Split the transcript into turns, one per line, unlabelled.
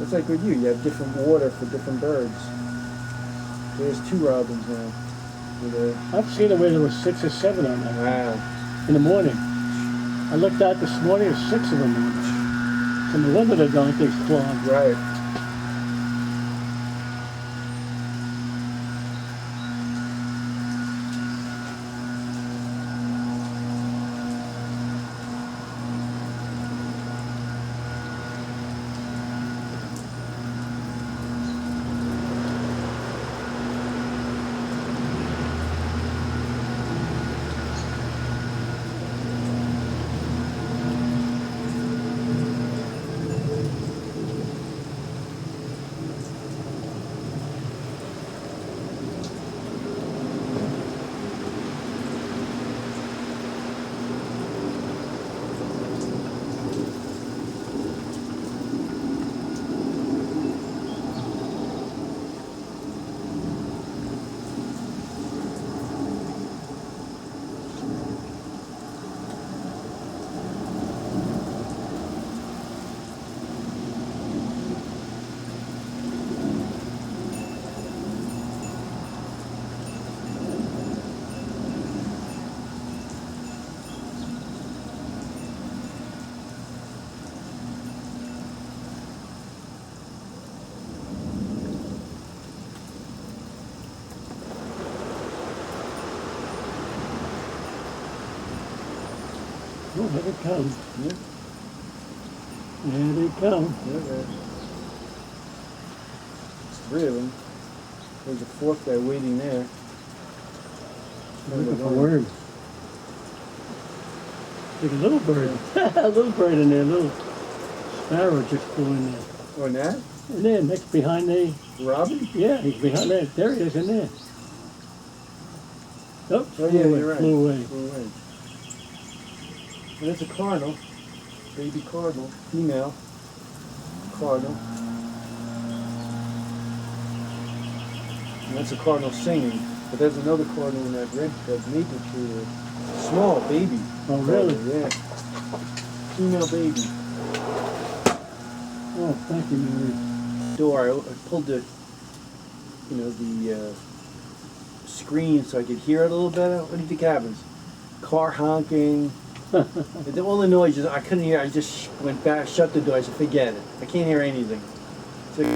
It's like with you have different water for different birds. There's 2 robins now.
I've seen it where there was 6 or 7 on that.
Wow.
In the morning. I looked out this morning, there's 6 of them. So no wonder they're going things clogged.
Right.
Oh, here they come.
Yeah.
There they come.
Yeah, there's 3 of them. There's a 4th guy waiting there.
Looking for worms. There's a little bird. A little bird in there. A little sparrow just flew in there.
Oh, and that?
In there, next behind the...
Robin?
Yeah, he's behind there. There he is in there. Oh,
Oh, yeah,
away,
you're right.
flew away.
Flew away. And it's a cardinal. Baby cardinal. Female cardinal. And that's a cardinal singing. But there's another cardinal in that maple tree there. Small baby.
Oh, really?
Yeah. Female baby.
Oh, thank you, Mary.
Door. I pulled the, screen so I could hear it a little better. What do you think happens? Car honking. All the noises I couldn't hear. I just went back, shut the door. I said, forget it. I can't hear anything.